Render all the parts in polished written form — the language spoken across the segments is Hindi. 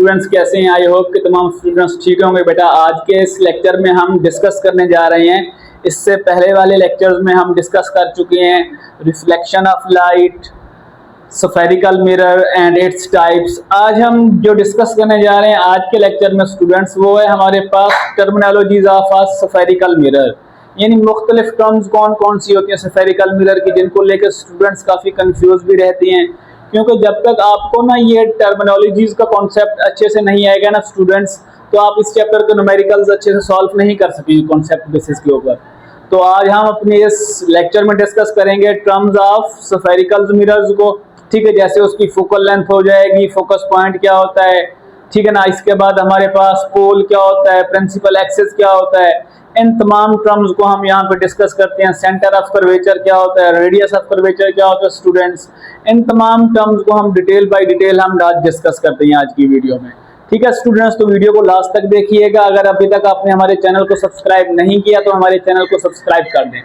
स्टूडेंट्स कैसे हैं? आई होप कि तमाम स्टूडेंट्स ठीक होंगे। बेटा आज के इस लेक्चर में हम डिस्कस करने जा रहे हैं, इससे पहले वाले लेक्चर्स में हम डिस्कस कर चुके हैं reflection of light, spherical mirror and its types. आज हम जो डिस्कस करने जा रहे हैं आज के लेक्चर में स्टूडेंट्स, वो है हमारे पास terminologies of a spherical mirror, यानी मुख्तलिफ टर्म्स कौन कौन सी होती हैं स्फेरिकल मिरर की, जिनको लेकर स्टूडेंट्स काफ़ी कंफ्यूज भी रहती हैं। क्योंकि जब तक आपको ना ये टर्मिनोलॉजीज का कॉन्सेप्ट अच्छे से नहीं आएगा ना स्टूडेंट्स, तो आप इस चैप्टर के न्यूमेरिकल्स अच्छे से सॉल्व नहीं कर सकेंगे कॉन्सेप्ट बेसिस के ऊपर। तो आज हम अपने इस लेक्चर में डिस्कस करेंगे टर्म्स ऑफ स्फेरिकल मिरर्स को, ठीक है। जैसे उसकी फोकल लेंथ हो जाएगी, फोकस पॉइंट क्या होता है, ठीक है ना। इसके बाद हमारे पास पोल क्या होता है, प्रिंसिपल एक्सिस क्या होता है, इन तमाम टर्म्स को हम यहाँ पे डिस्कस करते हैं। सेंटर ऑफ कर्वेचर क्या होता है, रेडियस ऑफ कर्वेचर क्या होता है स्टूडेंट्स, इन तमाम टर्म्स को हम डिटेल बाय डिटेल हम आज डिस्कस करते हैं आज की वीडियो में, ठीक है स्टूडेंट्स। तो वीडियो को लास्ट तक देखिएगा। अगर अभी तक आपने हमारे चैनल को सब्सक्राइब नहीं किया तो हमारे चैनल को सब्सक्राइब कर दें।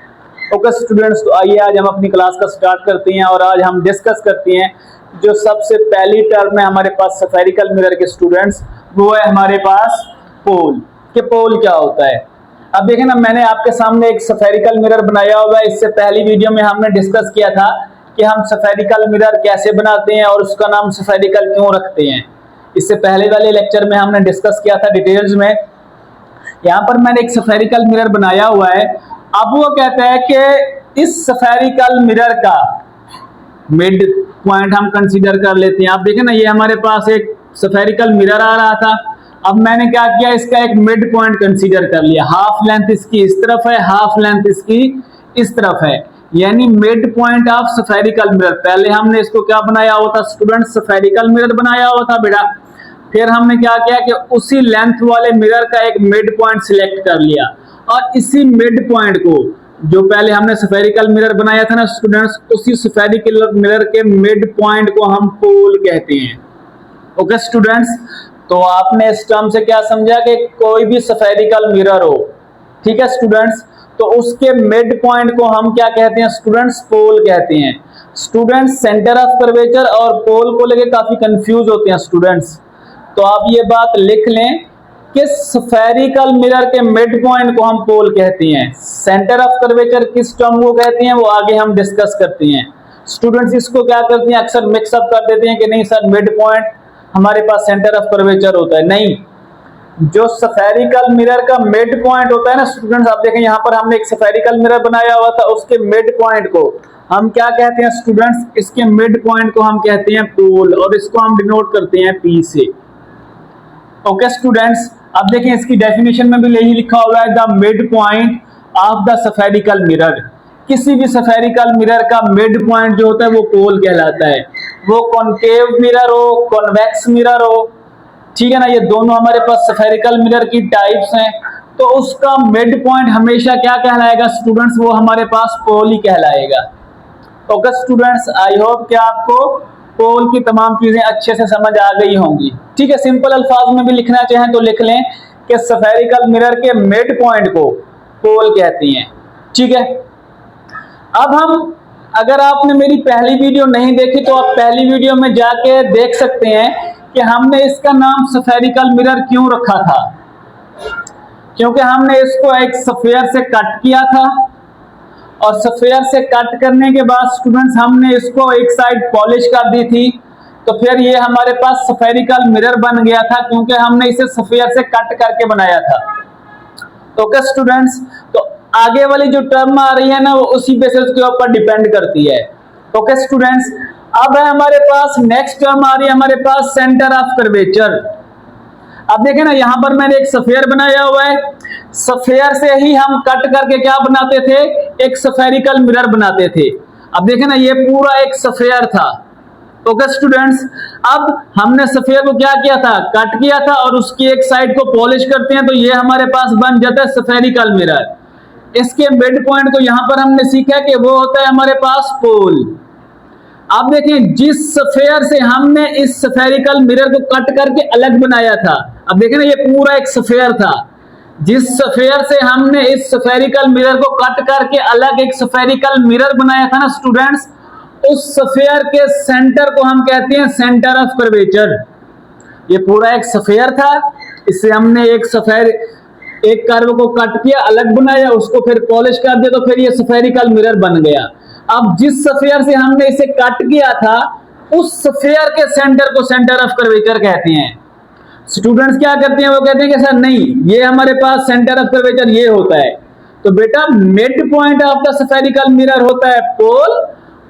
ओके स्टूडेंट्स, तो आइए आज हम अपनी क्लास का स्टार्ट करते हैं और आज हम डिस्कस करते हैं जो सबसे पहली टर्म है हमारे पास स्फेरिकल मिरर के स्टूडेंट्स, वो है हमारे पास पोल। कि पोल क्या होता है। अब देखें ना, मैंने आपके सामने एक स्फेरिकल मिरर बनाया हुआ है। इससे पहली वीडियो में हमने डिस्कस किया था कि हम स्फेरिकल मिरर कैसे बनाते हैं और उसका नाम स्फेरिकल क्यों रखते हैं। इससे पहले वाले लेक्चर में हमने डिस्कस किया था डिटेल्स में। यहाँ पर मैंने एक स्फेरिकल मिरर बनाया हुआ है। अब वो कहता है कि इस स्फेरिकल मिरर का मिड पॉइंट हम कंसीडर कर लेते हैं। आप देखें ना, ये हमारे पास एक स्फेरिकल मिरर आ रहा था। अब मैंने क्या किया, इसका एक मिड पॉइंट कंसीडर कर लिया। हाफ लेंथ इसकी इस तरफ है, हाफ लेंथ इसकी इस तरफ है, यानी mid point of spherical mirror. पहले हमने इसको क्या बनाया हुआ था स्टूडेंट, स्फेरिकल मिरर बनाया हुआ था बेटा। फिर हमने क्या किया कि उसी लेंथ वाले मिरर का एक मिड पॉइंट सिलेक्ट कर लिया और इसी मिड पॉइंट को, जो पहले हमने स्फेरिकल मिरर बनाया था ना स्टूडेंट्स, उसी स्फेरिकल मिरर के मिड पॉइंट को हम पोल कहते हैं। ओके स्टूडेंट्स, तो आपने इस टर्म से क्या समझा कि कोई भी स्फेरिकल मिरर हो, ठीक है स्टूडेंट्स, तो उसके मिड पॉइंट को हम क्या कहते हैं स्टूडेंट्स, पोल कहते हैं। स्टूडेंट्स सेंटर ऑफ कर्वेचर और पोल को लेके काफी कंफ्यूज होते हैं स्टूडेंट्स, तो आप ये बात लिख लें कि स्फेरिकल मिरर के मिड पॉइंट को हम पोल कहते हैं। सेंटर ऑफ कर्वेचर किस टर्म को कहते हैं वो आगे हम डिस्कस करते हैं। स्टूडेंट्स इसको क्या करते हैं, अक्सर मिक्सअप कर देते हैं कि नहीं सर मिड पॉइंट हमारे पास सेंटर ऑफ कर्वेचर होता है। नहीं, जो स्फेरिकल मिरर का मिड पॉइंट होता है ना स्टूडेंट्स, आप देखें यहाँ पर हमने एक स्फेरिकल मिरर बनाया हुआ था, उसके मिड पॉइंट को हम क्या कहते हैं स्टूडेंट्स, इसके मिड पॉइंट को हम कहते हैं पोल और इसको हम डिनोट करते हैं P से। ओके स्टूडेंट्स, अब देखें इसकी डेफिनेशन में भी यही लिखा हुआ है, the mid point of the spherical mirror. किसी भी स्फेरिकल मिरर का मिड पॉइंट जो होता है वो पोल कहलाता है। वो कॉनकेव मिरर हो, कॉन्वेक्स मिरर हो, ठीक है ना, ये दोनों हमारे पास स्फेरिकल मिरर की टाइप्स हैं। तो उसका मिड पॉइंट हमेशा क्या कहलाएगा स्टूडेंट्स, वो हमारे पास पोल ही कहलाएगा। ओके स्टूडेंट्स, आई होप कि आपको पोल की तमाम चीजें अच्छे से समझ आ गई होंगी, ठीक है। सिंपल अल्फाज में भी लिखना चाहें तो लिख लें कि स्फेरिकल मिरर के मिड पॉइंट को पोल कहते हैं, ठीक है। अब हम, अगर आपने मेरी पहली वीडियो नहीं देखी तो आप पहली वीडियो में जाके देख सकते हैं कि हमने इसका नाम स्फेरिकल मिरर क्यों रखा था। क्योंकि हमने इसको एक स्फीयर से कट किया था और स्फीयर से कट करने के बाद स्टूडेंट्स हमने इसको एक साइड पॉलिश कर दी थी, तो फिर ये हमारे पास स्फेरिकल मिरर बन गया था क्योंकि हमने इसे स्फीयर से कट करके बनाया था। तो क्या स्टूडेंट्स, तो आगे वाली जो टर्म आ रही है ना वो उसी बेसिस के ऊपर डिपेंड करती है। ओके स्टूडेंट्स, अब है हमारे पास नेक्स्ट टर्म आ रही है हमारे पास सेंटर ऑफ कर्वेचर। अब देखें ना, यहां पर मैंने एक स्फीयर बनाया हुआ है, स्फीयर से ही हम कट करके क्या बनाते थे, एक स्फेरिकल मिरर बनाते थे। अब देखें ना, ये पूरा एक स्फीयर था। ओके स्टूडेंट्स, अब हमने स्फीयर को क्या किया था, कट किया था और उसकी एक साइड को पॉलिश करते हैं तो ये हमारे पास बन जाता है स्फेरिकल मिरर। इसके मिड पॉइंट को यहां पर हमने सीखा कि वो होता है हमारे पास पोल। आप देखें, जिस स्फीयर से हमने इस स्फेरिकल मिरर को कट करके अलग बनाया था, अब देखें ना, ये पूरा एक स्फीयर था। जिस स्फीयर से हमने इस स्फेरिकल मिरर को कट करके अलग एक स्फेरिकल मिरर बनाया था ना स्टूडेंट्स, उस स्फीयर के सेंटर को हम कहते हैं सेंटर ऑफ कर्वेचर। ये पूरा एक सफेयर था, इससे हमने एक कर्व को कट किया, अलग बनाया, उसको फिर पॉलिश कर दिया, तो फिर ये स्फेरिकल मिरर बन गया। अब जिस सफेयर से हमने इसे कट किया था, उस सफेयर के सेंटर को सेंटर ऑफ कर्वेचर कहते हैं। स्टूडेंट्स क्या करते हैं, वो कहते हैं कि सर नहीं, ये हमारे पास सेंटर ऑफ कर्वेचर ये होता है। तो बेटा mid point of the spherical mirror होता है पोल,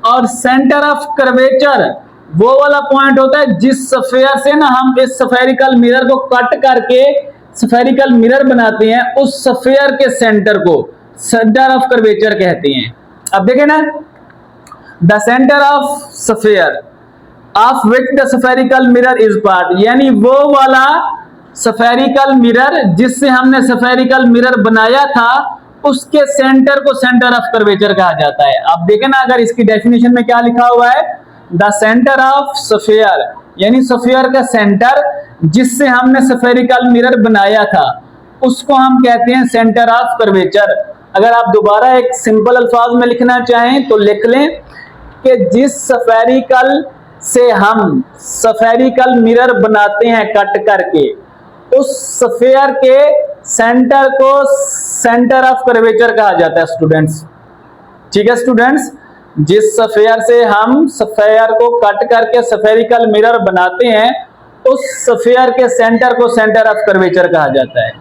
और सेंटर ऑफ कर्वेचर वो वाला पॉइंट होता है जिस सफेयर से ना हम इस स्फेरिकल मिरर को कट करके स्फेरिकल मिरर बनाते हैं, उस सफेयर के सेंटर को सेंटर ऑफ कर्वेचर कहते हैं। अब देखें ना, the centre of sphere of which the spherical mirror is part, यानी वो वाला स्फेरिकल मिरर जिससे हमने स्फेरिकल मिरर बनाया था, उसके सेंटर को सेंटर ऑफ कर्वेचर कहा जाता है। अब देखें ना, अगर इसकी डेफिनेशन में क्या लिखा हुआ है, द सेंटर ऑफ सफेयर, यानी सफेयर का सेंटर जिससे हमने स्फेरिकल मिरर बनाया था, उसको हम कहते हैं सेंटर ऑफ कर्वेचर। अगर आप दोबारा एक सिंपल अल्फाज में लिखना चाहें तो लिख लें कि जिस स्फेरिकल से हम स्फेरिकल मिरर बनाते हैं कट करके, उस स्फेयर के सेंटर को सेंटर ऑफ कर्वेचर कहा जाता है स्टूडेंट्स। ठीक है स्टूडेंट्स, जिस स्फेयर से हम स्फेयर को कट करके स्फेरिकल मिरर बनाते हैं, उस स्फेयर के सेंटर को सेंटर ऑफ कर्वेचर कहा जाता है।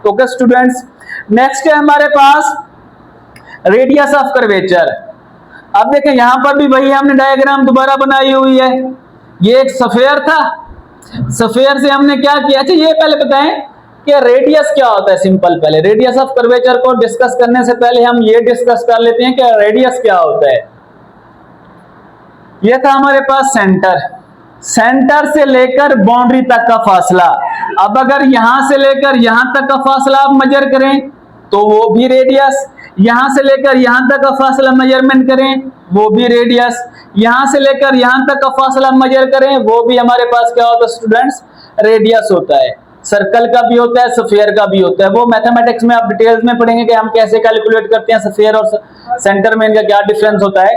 ओके स्टूडेंट्स, नेक्स्ट है हमारे पास रेडियस ऑफ कर्वेचर। अब देखें, यहां पर भी वही हमने डायग्राम दोबारा बनाई हुई है। ये एक स्फेयर था, स्फेयर से हमने क्या किया, अच्छा ये पहले बताएं कि रेडियस क्या होता है। सिंपल, पहले रेडियस ऑफ कर्वेचर को डिस्कस करने से पहले हम ये डिस्कस कर लेते हैं कि रेडियस क्या होता है। ये था हमारे पास सेंटर, सेंटर से लेकर बाउंड्री तक का फासला। अब अगर यहां से लेकर यहां तक का फासला आप मेजर करें तो वो भी रेडियस, यहां से लेकर यहां तक का फासला मेजरमेंट करें वो भी रेडियस, यहां से लेकर यहां तक का फासला मेजर करें वो भी हमारे पास क्या होता है स्टूडेंट्स, रेडियस होता है। सर्कल का भी होता है, स्फीयर का भी होता है। वो मैथमेटिक्स में आप डिटेल्स में पढ़ेंगे कि हम कैसे कैलकुलेट करते हैं स्फीयर और सेंटर में इनका क्या डिफरेंस होता है।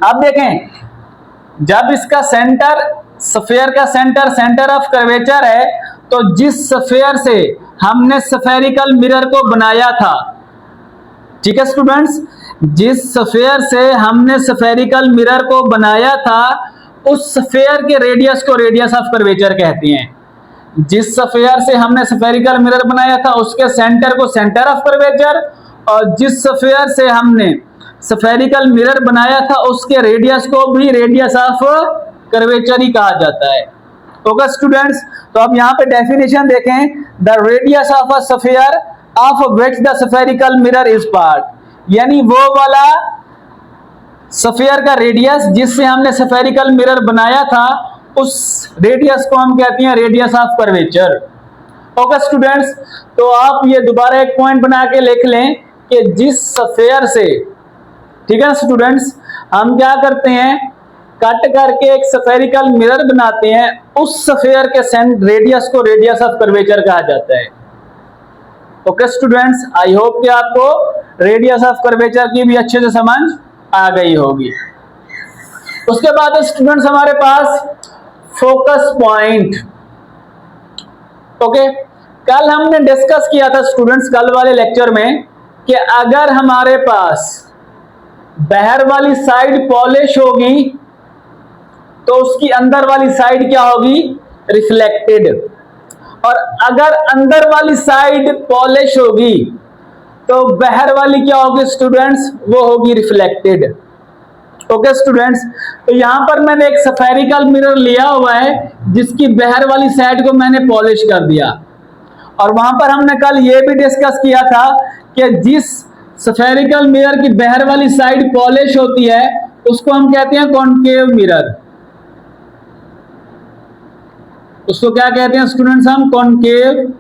अब देखें, जब इसका सेंटर, स्फीयर का सेंटर सेंटर ऑफ कर्वेचर है, तो जिस स्फीयर से हमने स्फेरिकल मिरर को बनाया था, ठीक है स्टूडेंट्स, जिस स्फीयर से हमने स्फेरिकल मिरर को बनाया था, उस स्फीयर के रेडियस को रेडियस ऑफ कर्वेचर कहते हैं। जिस स्फीयर से हमने स्फेरिकल मिरर बनाया था उसके सेंटर को सेंटर ऑफ कर्वेचर, और जिस स्फीयर से हमने स्फेरिकल मिरर बनाया था उसके रेडियस को भी रेडियस ऑफ कर्वेचर ही कहा जाता है। ओके स्टूडेंट्स, तो अब यहाँ पे डेफिनेशन देखें, the radius of a sphere of which the spherical mirror is part, यानी वो वाला स्फीयर का रेडियस जिससे हमने स्फेरिकल मिरर बनाया था, उस रेडियस को हम कहते हैं radius of curvature. Okay students, तो आप ये दोबारा एक पॉइंट बना के लिख लें कि जिस स्फीयर से, ठीक है स्टूडेंट्स, हम क्या करते हैं, कट करके एक स्फेरिकल मिरर बनाते हैं, उस स्फीयर के रेडियस को रेडियस ऑफ कर्वेचर कहा जाता है। ओके स्टूडेंट्स, आई होप कि आपको रेडियस ऑफ कर्वेचर की भी अच्छे से समझ आ गई होगी। उसके बाद स्टूडेंट्स हमारे पास फोकस पॉइंट। ओके, कल हमने डिस्कस किया था स्टूडेंट्स, कल वाले लेक्चर में, कि अगर हमारे पास बाहर वाली साइड पॉलिश होगी तो उसकी अंदर वाली साइड क्या होगी, रिफ्लेक्टेड, और अगर अंदर वाली साइड पॉलिश होगी तो बाहर वाली क्या होगी स्टूडेंट्स, वो होगी रिफ्लेक्टेड। ओके स्टूडेंट्स, तो यहां पर मैंने एक स्फेरिकल मिरर लिया हुआ है जिसकी बाहर वाली साइड को मैंने पॉलिश कर दिया, और वहां पर हमने कल ये भी डिस्कस किया था कि जिस स्फेरिकल मिरर की बाहर वाली साइड पॉलिश होती है उसको हम कहते हैं कॉनकेव मिरर। उसको क्या कहते हैं स्टूडेंट्स, हम कॉनकेव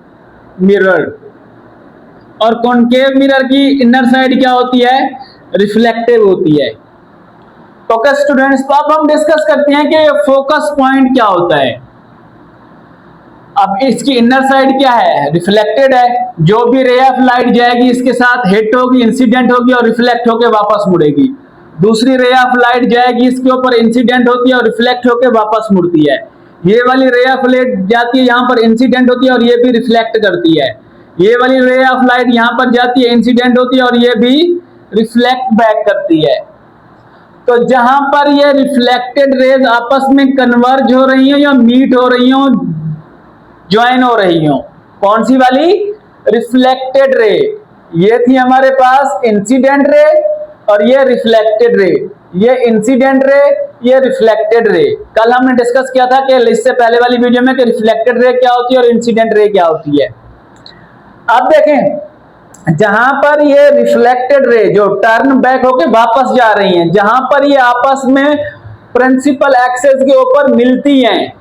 मिरर। और कॉनकेव मिरर की इनर साइड क्या होती है, रिफ्लेक्टिव होती है। ओके स्टूडेंट्स, तो अब हम डिस्कस करते हैं कि फोकस पॉइंट क्या होता है। अब इसकी इनर साइड क्या है, रिफ्लेक्टेड है, जो भी रे ऑफ लाइट जाएगी इसके साथ हिट होगी, इंसिडेंट होगी और रिफ्लेक्ट होकर वापस मुड़ेगी। दूसरी रे ऑफ लाइट जाएगी इसके ऊपर, इंसिडेंट होती है और रिफ्लेक्ट होकर वापस मुड़ती है। ये वाली रे ऑफ लाइट जाती है यहाँ पर, इंसिडेंट होती है और ये भी रिफ्लेक्ट करती है। ये वाली रे ऑफ लाइट यहाँ पर जाती है, इंसिडेंट होती है और ये भी रिफ्लेक्ट बैक करती है। तो जहां पर ये रिफ्लेक्टेड रेज आपस में कन्वर्ज हो रही हो या मीट हो रही हो, ज्वाइन हो रही हो, कौन सी वाली? Reflected ray. ये थी हमारे पास इंसिडेंट रे और ये रिफ्लेक्टेड रे। ये इंसिडेंट रे, ये रिफ्लेक्टेड रे। कल हमने डिस्कस किया था कि इससे पहले वाली वीडियो में कि रिफ्लेक्टेड रे क्या होती है और इंसिडेंट रे क्या होती है। अब देखें, जहां पर ये रिफ्लेक्टेड रे जो टर्न बैक होके वापस जा रही हैं, जहां पर ये आपस में प्रिंसिपल एक्सेस के ऊपर मिलती हैं,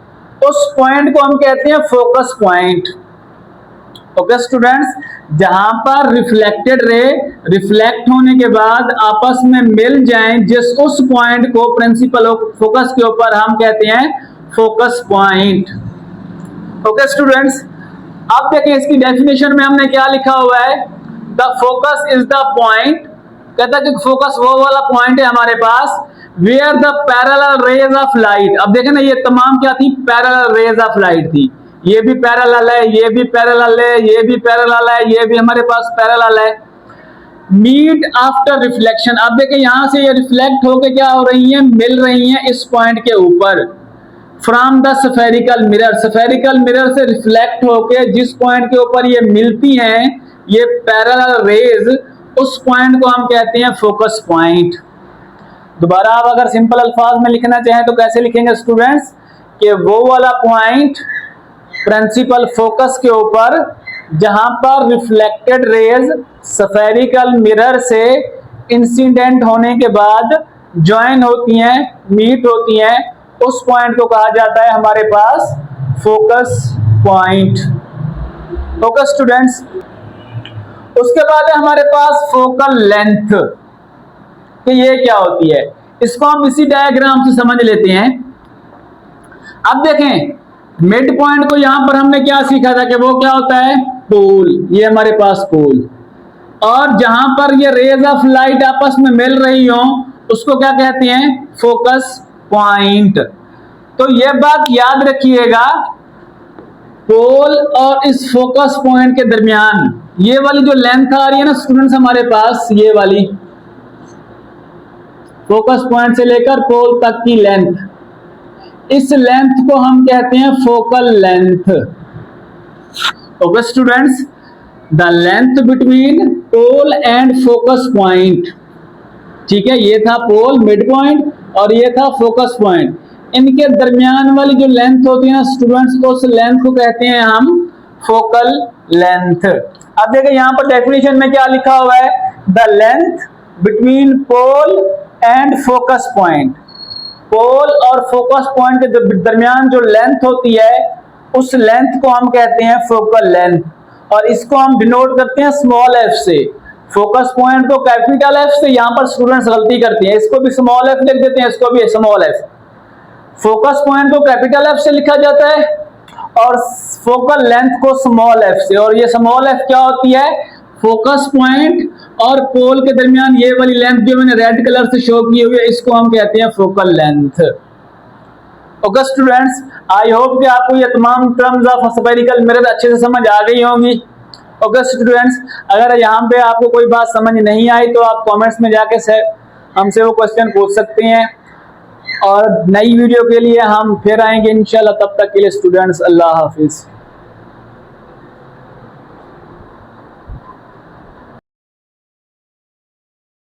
उस पॉइंट को हम कहते हैं फोकस पॉइंट। ओके स्टूडेंट्स, जहां पर रिफ्लेक्टेड रे रिफ्लेक्ट होने के बाद आपस में मिल जाएं, जिस उस पॉइंट को प्रिंसिपल फोकस के ऊपर हम कहते हैं फोकस पॉइंट। ओके स्टूडेंट्स, अब देखें इसकी डेफिनेशन में हमने क्या लिखा हुआ है। The focus is the point, कहता है कि फोकस वो वाला पॉइंट है हमारे पास where the parallel rays of light. अब देखें ना, ये तमाम क्या थी? पैरेलल रेज ऑफ लाइट थी। ये भी पैरेलल है, ये भी पैरेलल है, ये भी पैरेलल है, ये भी हमारे पास पैरेलल है। मीट आफ्टर रिफ्लेक्शन, अब देखें यहां से ये रिफ्लेक्ट होके क्या हो रही है? मिल रही है इस पॉइंट के ऊपर। From the spherical mirror, spherical mirror से रिफ्लेक्ट होके जिस पॉइंट के ऊपर ये मिलती हैं ये पैरेलल रेज, उस पॉइंट को हम कहते हैं फोकस पॉइंट। दोबारा आप अगर सिंपल अल्फाज में लिखना चाहें तो कैसे लिखेंगे स्टूडेंट्स? कि वो वाला पॉइंट प्रिंसिपल फोकस के ऊपर जहां पर रिफ्लेक्टेड रेज स्फेरिकल मिरर से इंसिडेंट होने के बाद ज्वाइन होती हैं, मीट होती हैं, उस पॉइंट को कहा जाता है हमारे पास फोकस पॉइंट। ओके स्टूडेंट्स, उसके बाद है हमारे पास फोकल लेंथ, कि ये क्या होती है। इसको हम इसी डायग्राम से समझ लेते हैं। अब देखें, मिड पॉइंट को यहां पर हमने क्या सीखा था कि वो क्या होता है? पोल। ये हमारे पास पोल, और जहां पर ये रेज ऑफ लाइट आपस में मिल रही हो उसको क्या कहते हैं? Focus point. तो ये बात याद रखिएगा, पोल और इस फोकस पॉइंट के दरमियान ये वाली जो लेंथ आ रही है ना स्टूडेंट्स हमारे पास, ये वाली फोकस पॉइंट से लेकर पोल तक की लेंथ, इस लेंथ को हम कहते हैं focal length. Okay students, the length between pole and focus point, ठीक है, ये था पोल मिड पॉइंट और ये था फोकस पॉइंट। इनके दरमियान वाली जो लेंथ होती है ना स्टूडेंट्स, उस लेंथ को कहते हैं हम फोकल लेंथ। अब देखिए यहां पर डेफिनेशन में क्या लिखा हुआ है? The length between pole and focus point. Pole और फोकस पॉइंट के दरमियान जो लेंथ होती है उस लेंथ को हम कहते हैं फोकल लेंथ, और इसको हम डिनोट करते हैं स्मॉल एफ से। फोकस पॉइंट को कैपिटल एफ से, यहां पर स्टूडेंट्स गलती करते हैं, इसको भी स्मॉल एफ लिख देते हैं, इसको भी स्मॉल एफ। फोकस पॉइंट को कैपिटल एफ से लिखा जाता है और फोकल लेंथ को स्मॉल एफ से। और ये स्मॉल एफ क्या होती है? फोकस पॉइंट और पोल के दरमियान ये वाली लेंथ जो मैंने रेड कलर से शो की हुई है, इसको हम कहते हैं focal length. Okay students, I hope कि आपको ये तमाम टर्म्स ऑफ स्फेरिकल मिरर अच्छे से समझ आ गई होंगी। ओके स्टूडेंट्स, अगर यहाँ पे आपको कोई बात समझ नहीं आई तो आप कमेंट्स में जाके हमसे वो क्वेश्चन पूछ सकते हैं, और नई वीडियो के लिए हम फिर आएंगे इंशाल्लाह। तब तक के लिए स्टूडेंट्स अल्लाह हाफिज।